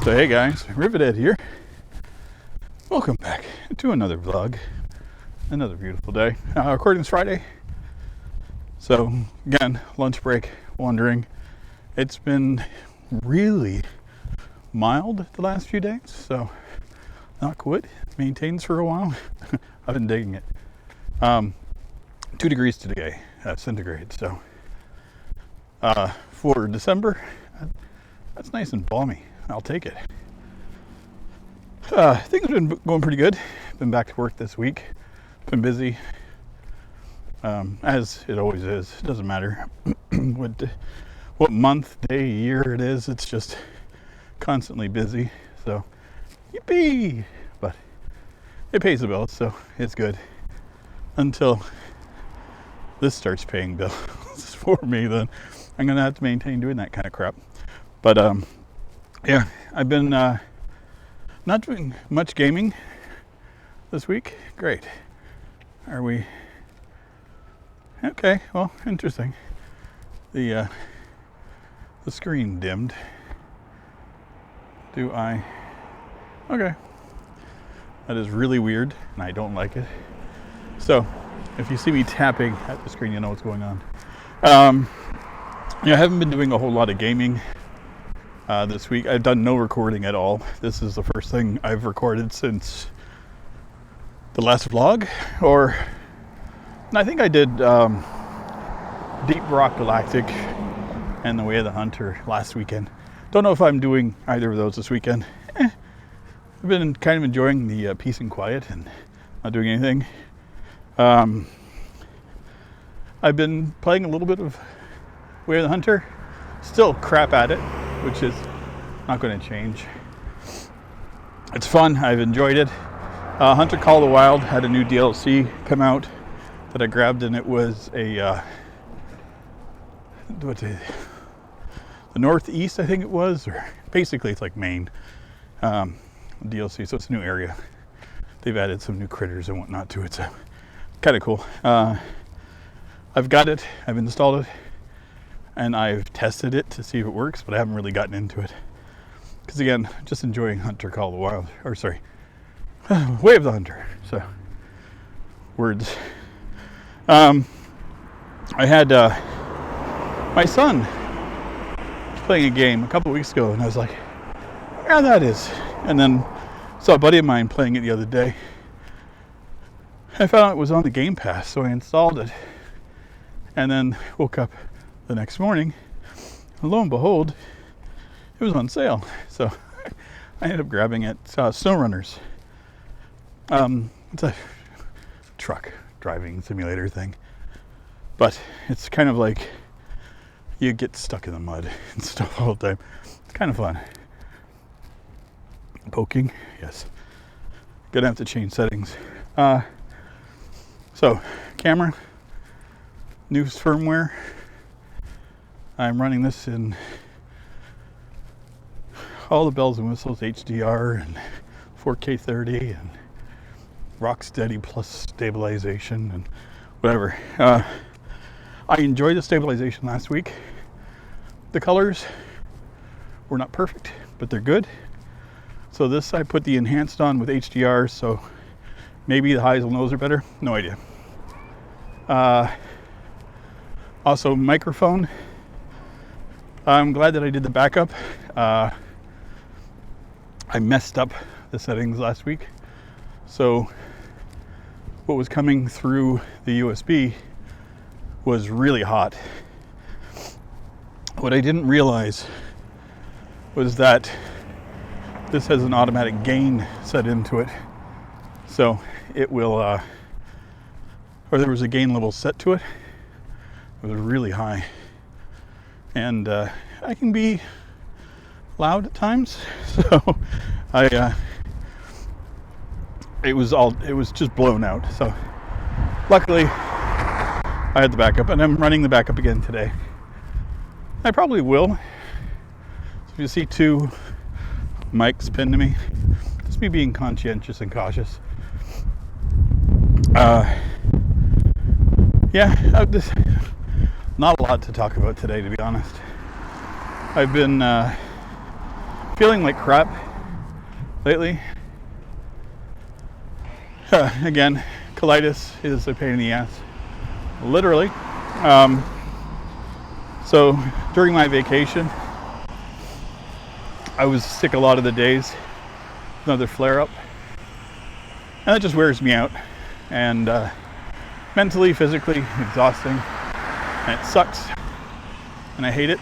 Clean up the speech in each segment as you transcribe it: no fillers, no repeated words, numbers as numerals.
So hey guys, Rivet here. Welcome back to another vlog. Another beautiful day. Recording this Friday. So again, lunch break, wandering. It's been really mild the last few days, so knock wood, maintains for a while. I've been digging it. 2 degrees today, centigrade. So for December, that's nice and balmy. I'll take it. Things have been going pretty good. Been back to work this week. Been busy, as it always is. It doesn't matter what month, day, year it is. It's just constantly busy. So, yippee! But it pays the bills, so it's good. Until this starts paying bills for me, then I'm gonna have to maintain doing that kind of crap. But yeah, I've been not doing much gaming this week. Great. Are we okay? Well, interesting. The screen dimmed. Do I? Okay. That is really weird, and I don't like it. So, if you see me tapping at the screen, you know what's going on. Yeah, I haven't been doing a whole lot of gaming this week. I've done no recording at all. This is the first thing I've recorded since the last vlog, or I think I did Deep Rock Galactic and The Way of the Hunter last weekend. Don't know if I'm doing either of those this weekend. I've been kind of enjoying the peace and quiet and not doing anything. I've been playing a little bit of Way of the Hunter. Still crap at it, which is not going to change. It's fun. I've enjoyed it. Hunter Call of the Wild had a new DLC come out that I grabbed, and it was the Northeast, I think it was, or basically it's like Maine DLC, so it's a new area. They've added some new critters and whatnot to it, so kind of cool. I've got it, I've installed it, and I've tested it to see if it works, but I haven't really gotten into it. Because again, just enjoying Hunter Call of the Wild, or sorry, Way of the Hunter. So, words. I had my son was playing a game a couple weeks ago, and I was like, yeah, that is. And then saw a buddy of mine playing it the other day. I found out it was on the Game Pass, so I installed it. And then woke up the next morning, and lo and behold, it was on sale. So I ended up grabbing it. SnowRunners. It's a truck driving simulator thing, but it's kind of like you get stuck in the mud and stuff all the time. It's kind of fun. Poking, yes. Gonna have to change settings. So camera, new firmware. I'm running this in all the bells and whistles, HDR and 4K 30 and Rocksteady plus stabilization and whatever. I enjoyed the stabilization last week. The colors were not perfect, but they're good. So this, I put the enhanced on with HDR, so maybe the highs and lows are better. No idea. Also, microphone. I'm glad that I did the backup. I messed up the settings last week. So what was coming through the USB was really hot. What I didn't realize was that this has an automatic gain set into it. So it will, or there was a gain level set to it. It was really high. And I can be loud at times. So it was just blown out. So luckily I had the backup, and I'm running the backup again today. I probably will. So if you see 2 mics pinned to me, just me being conscientious and cautious. Yeah, not a lot to talk about today, to be honest. I've been feeling like crap lately. Again, colitis is a pain in the ass, literally. So during my vacation, I was sick a lot of the days. Another flare-up, and that just wears me out, and mentally, physically exhausting, and it sucks, and I hate it.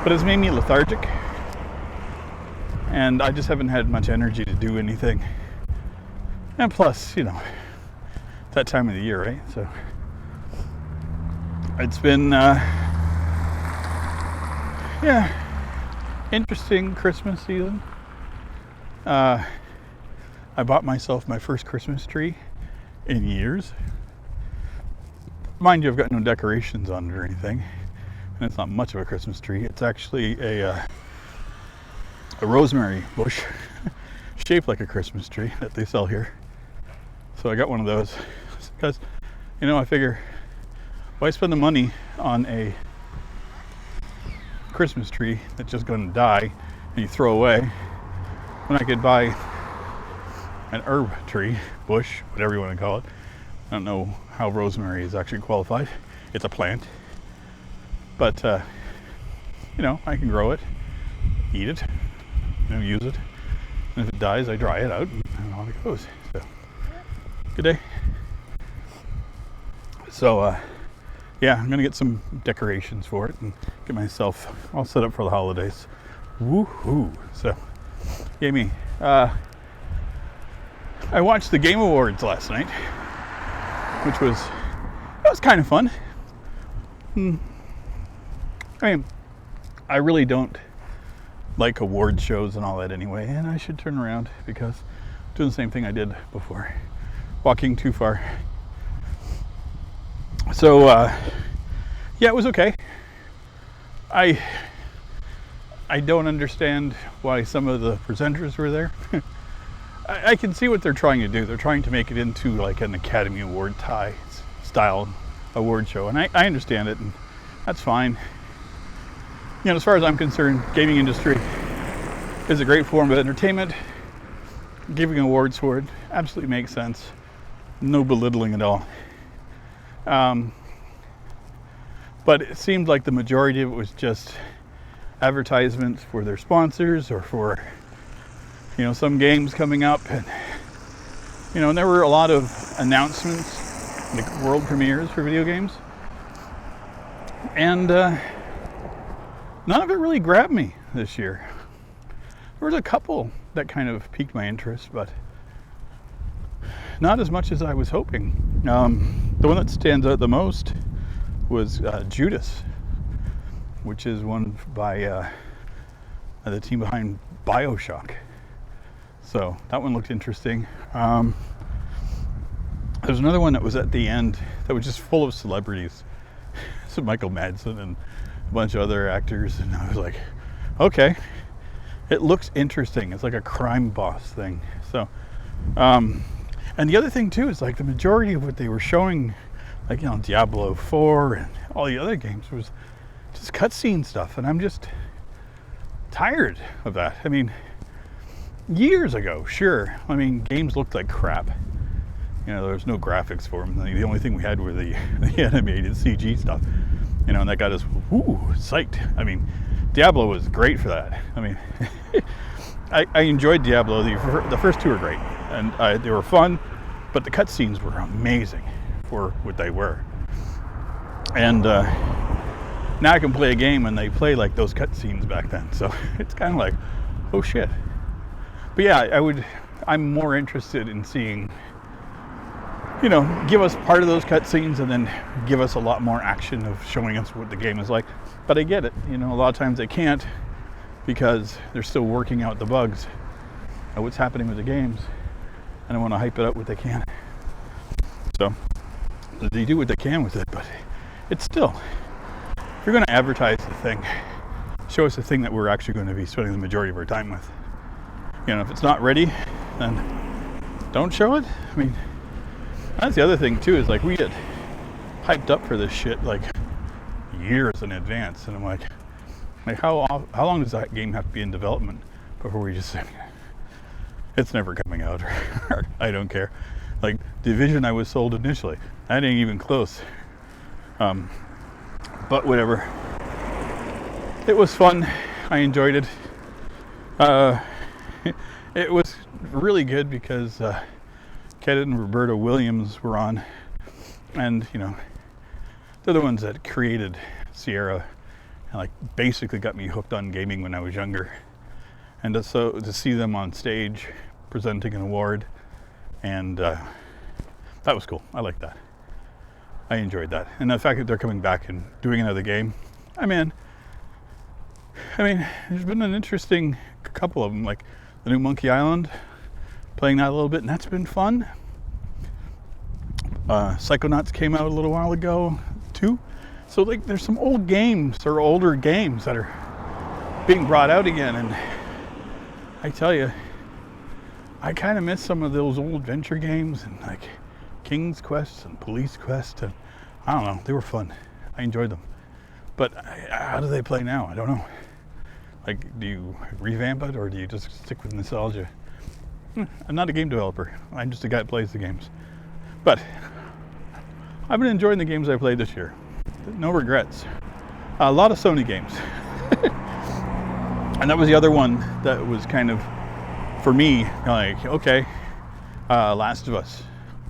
But it's made me lethargic, and I just haven't had much energy to do anything. And plus, you know, it's that time of the year, right? So it's been interesting Christmas season. I bought myself my first Christmas tree in years. Mind you, I've got no decorations on it or anything, and it's not much of a Christmas tree. It's actually a rosemary bush shaped like a Christmas tree that they sell here. So I got one of those because, you know, I figure, why spend the money on a Christmas tree that's just going to die and you throw away when I could buy an herb tree, bush, whatever you want to call it. I don't know how rosemary is actually qualified. It's a plant, but you know, I can grow it, eat it, you know, use it, and if it dies, I dry it out, and on it goes. So, good day. So, yeah, I'm gonna get some decorations for it and get myself all set up for the holidays. Woohoo! So, yeah, me. I watched the Game Awards last night, which was kind of fun. I mean, I really don't like award shows and all that anyway, and I should turn around because I'm doing the same thing I did before, walking too far. So yeah, it was okay. I don't understand why some of the presenters were there. I can see what they're trying to do. They're trying to make it into like an Academy Award style award show, and I understand it, and that's fine. You know, as far as I'm concerned, gaming industry is a great form of entertainment. Giving awards for it absolutely makes sense. No belittling at all. But it seemed like the majority of it was just advertisements for their sponsors or for, you know, some games coming up, and you know, and there were a lot of announcements, like world premieres for video games, and none of it really grabbed me this year. There was a couple that kind of piqued my interest, but not as much as I was hoping. The one that stands out the most was Judas, which is one by the team behind BioShock. So that one looked interesting. There's another one that was at the end that was just full of celebrities. So Michael Madsen and a bunch of other actors, and I was like, okay, it looks interesting. It's like a crime boss thing. So, and the other thing too is like the majority of what they were showing, like, you know, Diablo 4 and all the other games, was just cutscene stuff, and I'm just tired of that. I mean, years ago, sure. I mean, games looked like crap. You know, there was no graphics for them. The only thing we had were the animated CG stuff. You know, and that got us psyched. I mean, Diablo was great for that. I mean, I enjoyed Diablo. The first two were great, and they were fun, but the cutscenes were amazing for what they were. And now I can play a game and they play like those cutscenes back then. So it's kind of like, oh shit. But yeah, I'm more interested in seeing, you know, give us part of those cutscenes and then give us a lot more action of showing us what the game is like. But I get it, you know, a lot of times they can't because they're still working out the bugs of what's happening with the games, and I want to hype it up what they can. So they do what they can with it, but it's still, if you're going to advertise the thing, show us the thing that we're actually going to be spending the majority of our time with. You know, if it's not ready, then don't show it. I mean, that's the other thing too, is like we get hyped up for this shit like years in advance, and I'm like, Like how long does that game have to be in development before we just say it's never coming out, or I don't care. Like Division, I was sold initially. That ain't even close. But whatever. It was fun. I enjoyed it. It was really good because Ken and Roberta Williams were on, and you know, they're the ones that created Sierra and like basically got me hooked on gaming when I was younger. And to see them on stage presenting an award, and that was cool. I like that. I enjoyed that. And the fact that they're coming back and doing another game, I mean, there's been an interesting couple of them, like the new Monkey Island, playing that a little bit, and that's been fun. Psychonauts came out a little while ago too. So like there's some old games or older games that are being brought out again, and I tell you, I kind of miss some of those old adventure games, and like King's Quest and Police Quest, and I don't know, they were fun. I enjoyed them. But how do they play now? I don't know. Like, do you revamp it, or do you just stick with nostalgia? I'm not a game developer. I'm just a guy that plays the games. But I've been enjoying the games I played this year. No regrets. A lot of Sony games. And that was the other one that was kind of, for me, like, okay, Last of Us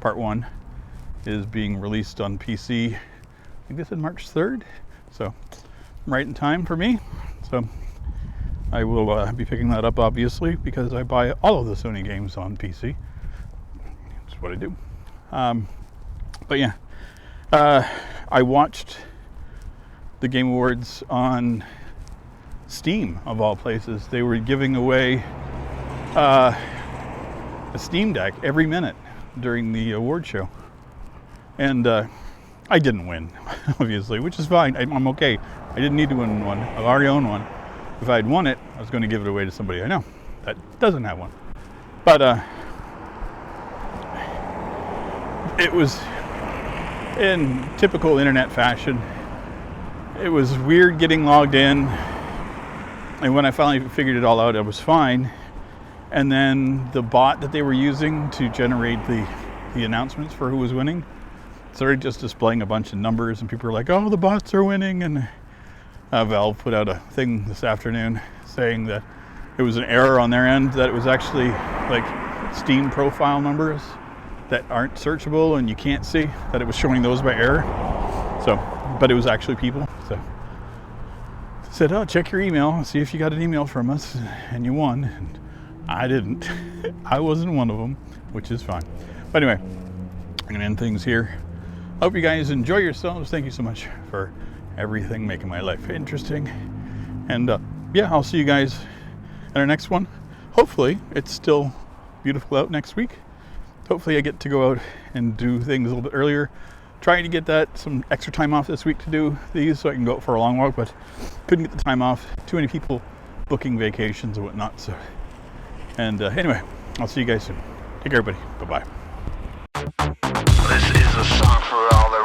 Part 1 is being released on PC, I think they said March 3rd. So, right in time for me. So, I will be picking that up, obviously, because I buy all of the Sony games on PC. That's what I do. But yeah, I watched the Game Awards on Steam, of all places. They were giving away a Steam Deck every minute during the award show. And I didn't win, obviously, which is fine. I'm okay. I didn't need to win one. I've already owned one. If I'd won it, I was going to give it away to somebody I know that doesn't have one. But it was in typical internet fashion. It was weird getting logged in. And when I finally figured it all out, I was fine. And then the bot that they were using to generate the announcements for who was winning started just displaying a bunch of numbers, and people were like, oh, the bots are winning. And Valve put out a thing this afternoon saying that it was an error on their end, that it was actually like Steam profile numbers that aren't searchable and you can't see, that it was showing those by error. So, but it was actually people. So I said, oh, check your email, see if you got an email from us, and you won. And I didn't. I wasn't one of them, which is fine. But anyway, I'm gonna end things here. I hope you guys enjoy yourselves. Thank you so much for everything, making my life interesting. And yeah, I'll see you guys in our next one. Hopefully it's still beautiful out next week. Hopefully I get to go out and do things a little bit earlier. Trying to get some extra time off this week to do these so I can go out for a long walk, but couldn't get the time off. Too many people booking vacations and whatnot. So, and anyway, I'll see you guys soon. Take care, everybody. Bye-bye. This is a song for all the